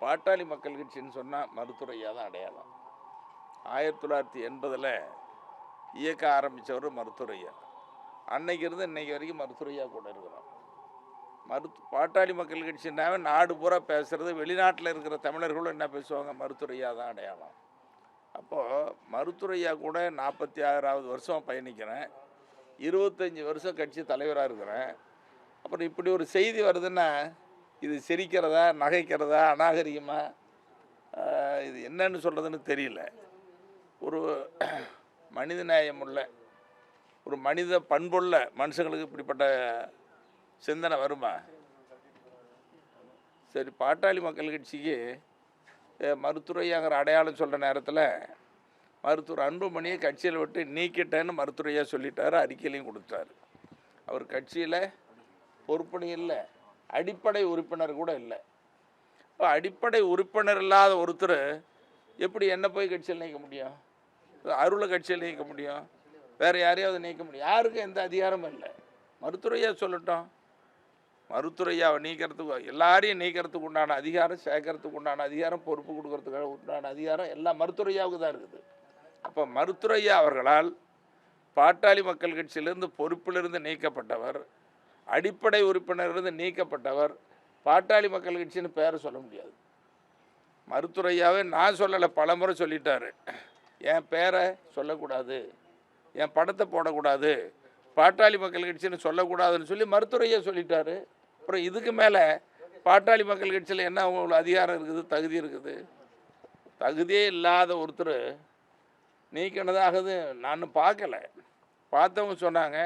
பாட்டாளி மக்கள் கட்சின்னு சொன்னால் மருத்துவரையா தான் அடையாளம். 1980 இயக்க ஆரம்பித்தவர் மருத்துவரையா. அன்னைக்கு இருந்து இன்னைக்கு வரைக்கும் மருத்துவரையா கூட இருக்கிறோம். பாட்டாளி மக்கள் கட்சினாவே நாடு பூரா பேசுகிறது, வெளிநாட்டில் இருக்கிற தமிழர்களும் என்ன பேசுவாங்க, மருத்துவரையா தான் அடையாளம். அப்போது மருத்துவரையா கூட 46வது வருஷம் பயணிக்கிறேன், 25 வருஷம் கட்சி தலைவராக இருக்கிறேன். அப்புறம் இப்படி ஒரு செய்தி வருதுன்னா இது சிரிக்கிறதா, நகைக்கிறதா, அநாகரிகமா, இது என்னன்னு சொல்கிறதுன்னு தெரியல. ஒரு மனித நேயம் உள்ள, ஒரு மனித பண்புள்ள மனுஷங்களுக்கு இப்படிப்பட்ட சிந்தனை வருமா? சரி, பாட்டாளி மக்கள் கட்சிக்கு மருத்துவரையாங்கிற அடையாளம் சொல்கிற நேரத்தில் மருத்துவர் அன்புமணியை கட்சியில் விட்டு நீக்கிட்டேன்னு மருத்துவரையா சொல்லிட்டாரு, அறிக்கையிலையும் கொடுத்தாரு. அவர் கட்சியில் பொறுப்பணி இல்லை, அடிப்படை உறுப்பினர் கூட இல்லை. இப்போ அடிப்படை உறுப்பினர் இல்லாத ஒருத்தர் எப்படி என்ன போய் கட்சியில் நீக்க முடியும்? அருளை கட்சியில் நீக்க முடியும், வேறு யாரையாவது நீக்க முடியும்? யாருக்கும் எந்த அதிகாரமும் இல்லை. மருத்துவரையா சொல்லட்டும். மருத்துவரையாவை நீக்கிறதுக்கு, எல்லாரையும் நீக்கிறதுக்கு உண்டான அதிகாரம், சேர்க்கறதுக்கு உண்டான அதிகாரம், பொறுப்பு கொடுக்கறதுக்கு உண்டான அதிகாரம் எல்லாம் மருத்துவரையாவுக்கு தான் இருக்குது. அப்போ மருத்துவரையா அவர்களால் பாட்டாளி மக்கள் கட்சியிலிருந்து பொறுப்பிலிருந்து நீக்கப்பட்டவர், அடிப்படை உறுப்பினரிலிருந்து நீக்கப்பட்டவர், பாட்டாளி மக்கள் கட்சின்னு பேரை சொல்ல முடியாது. மருத்துவரையாவே நான் சொல்லலை, பல முறை சொல்லிட்டாரு, என் பேரை சொல்லக்கூடாது, என் படத்தை போடக்கூடாது, பாட்டாளி மக்கள் கட்சின்னு சொல்லக்கூடாதுன்னு சொல்லி மருத்துவரையா சொல்லிட்டாரு. அப்புறம் இதுக்கு மேலே பாட்டாளி மக்கள் கட்சியில் என்ன உங்களுக்கு அதிகாரம் இருக்குது, தகுதி இருக்குது? தகுதியே இல்லாத ஒருத்தர் நீக்கினதாகுது நான் பார்க்கல. பார்த்தவங்க சொன்னாங்க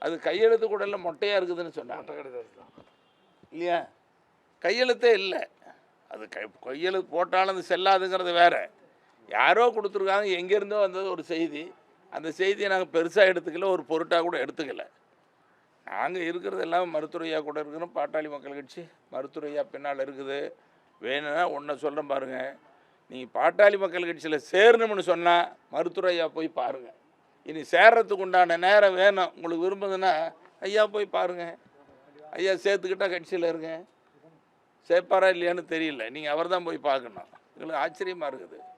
அது கையெழுத்து கூட இல்லை, மொட்டையாக இருக்குதுன்னு சொன்னாங்க. இல்லையா? கையெழுத்தே இல்லை. அது கையெழுத்து போட்டாலும் அது செல்லாதுங்கிறது வேறு. யாரோ கொடுத்துருக்காங்க, எங்கேருந்தோ வந்தது ஒரு செய்தி. அந்த செய்தியை நாங்கள் பெருசாக எடுத்துக்கல, ஒரு பொருட்டாக கூட எடுத்துக்கல. நாங்கள் இருக்கிறது எல்லாம் மருத்துவரையா கூட இருக்கிறோம். பாட்டாளி மக்கள் கட்சி மருத்துவரையா பின்னால் இருக்குது. வேணும்னா ஒன்றை சொல்கிறேன் பாருங்கள், நீங்கள் பாட்டாளி மக்கள் கட்சியில் சேரணும்னு சொன்னால் மருத்துவரையா போய் பாருங்கள். இனி சேர்றதுக்கு உண்டான நேரம் வேணும். உங்களுக்கு விரும்புதுன்னா ஐயா போய் பாருங்கள். ஐயா சேர்த்துக்கிட்டால் கட்சியில் இருங்க. சேர்ப்பாரா இல்லையான்னு தெரியல, நீங்கள் அவர் தான் போய் பார்க்கணும். எங்களுக்கு ஆச்சரியமாக இருக்குது.